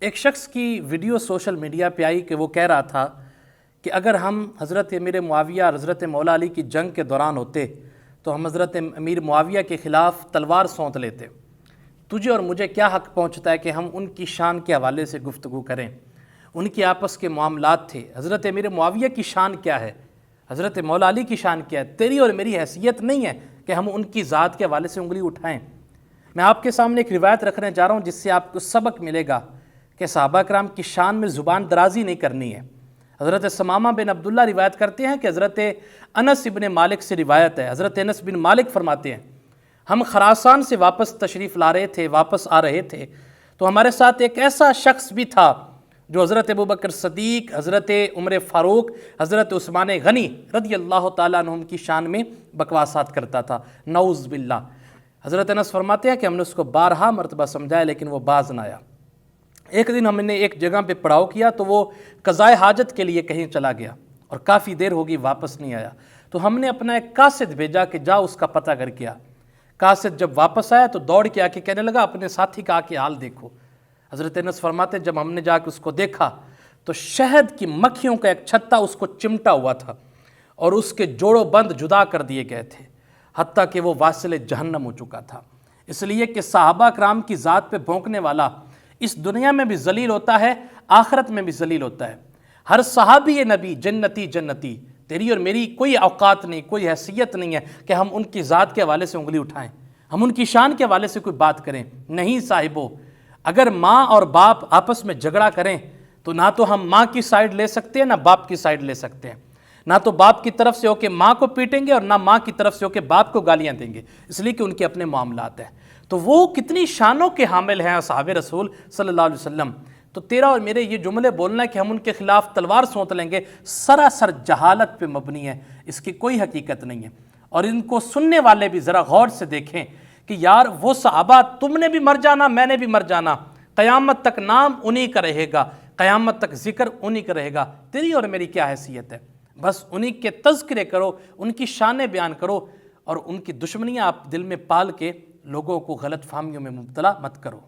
ایک شخص کی ویڈیو سوشل میڈیا پہ آئی کہ وہ کہہ رہا تھا کہ اگر ہم حضرت امیر معاویہ اور حضرت مولا علی کی جنگ کے دوران ہوتے تو ہم حضرت امیر معاویہ کے خلاف تلوار سونت لیتے۔ تجھے اور مجھے کیا حق پہنچتا ہے کہ ہم ان کی شان کے حوالے سے گفتگو کریں؟ ان کے آپس کے معاملات تھے۔ حضرت امیر معاویہ کی شان کیا ہے؟ حضرت مولا علی کی شان کیا ہے؟ تیری اور میری حیثیت نہیں ہے کہ ہم ان کی ذات کے حوالے سے انگلی اٹھائیں۔ میں آپ کے سامنے ایک روایت رکھنے جا رہا ہوں جس سے آپ کو سبق ملے گا کہ صحابہ کرام کی شان میں زبان درازی نہیں کرنی ہے۔ حضرت ثمامہ بن عبداللہ روایت کرتے ہیں کہ حضرت انس بن مالک سے روایت ہے۔ حضرت انس بن مالک فرماتے ہیں ہم خراسان سے واپس تشریف لا رہے تھے، واپس آ رہے تھے، تو ہمارے ساتھ ایک ایسا شخص بھی تھا جو حضرت ابوبکر صدیق، حضرت عمر فاروق، حضرت عثمان غنی رضی اللہ تعالیٰ عنہم کی شان میں بکواسات کرتا تھا، نعوذ باللہ۔ حضرت انس فرماتے ہیں کہ ہم نے اس کو بارہا مرتبہ سمجھایا لیکن وہ باز نہ آیا۔ ایک دن ہم نے ایک جگہ پہ پڑاؤ کیا تو وہ قضائے حاجت کے لیے کہیں چلا گیا اور کافی دیر ہوگی واپس نہیں آیا، تو ہم نے اپنا ایک قاصد بھیجا کہ جا اس کا پتہ کر کے آ۔ قاصد جب واپس آیا تو دوڑ کے آ کے کہنے لگا اپنے ساتھی کا آ کے حال دیکھو۔ حضرت انس فرماتے جب ہم نے جا کے اس کو دیکھا تو شہد کی مکھیوں کا ایک چھتا اس کو چمٹا ہوا تھا اور اس کے جوڑوں بند جدا کر دیے گئے تھے، حتیٰ کہ وہ واصل جہنم ہو چکا تھا۔ اس لیے کہ صحابہ کرام کی ذات پہ بھونکنے والا اس دنیا میں بھی ذلیل ہوتا ہے، آخرت میں بھی ذلیل ہوتا ہے۔ ہر صحابی نبی جنتی جنتی، تیری اور میری کوئی اوقات نہیں، کوئی حیثیت نہیں ہے کہ ہم ان کی ذات کے حوالے سے انگلی اٹھائیں، ہم ان کی شان کے حوالے سے کوئی بات کریں۔ نہیں صاحبو، اگر ماں اور باپ آپس میں جھگڑا کریں تو نہ تو ہم ماں کی سائیڈ لے سکتے ہیں نہ باپ کی سائیڈ لے سکتے ہیں، نہ تو باپ کی طرف سے ہو کے ماں کو پیٹیں گے اور نہ ماں کی طرف سے ہو کے باپ کو گالیاں دیں گے، اس لیے کہ ان کے اپنے معاملات ہیں۔ تو وہ کتنی شانوں کے حامل ہیں اصحاب رسول صلی اللہ علیہ وسلم۔ تو تیرا اور میرے یہ جملے بولنا ہے کہ ہم ان کے خلاف تلوار سونت لیں گے، سراسر جہالت پہ مبنی ہے، اس کی کوئی حقیقت نہیں ہے۔ اور ان کو سننے والے بھی ذرا غور سے دیکھیں کہ یار وہ صحابہ تم نے بھی مر جانا، میں نے بھی مر جانا، قیامت تک نام انہی کا رہے گا، قیامت تک ذکر انہی کا رہے گا، تیری اور میری کیا حیثیت ہے؟ بس انہی کے تذکرے کرو، ان کی شانیں بیان کرو اور ان کی دشمنیاں آپ دل میں پال کے لوگوں کو غلط فہمیوں میں مبتلا مت کرو۔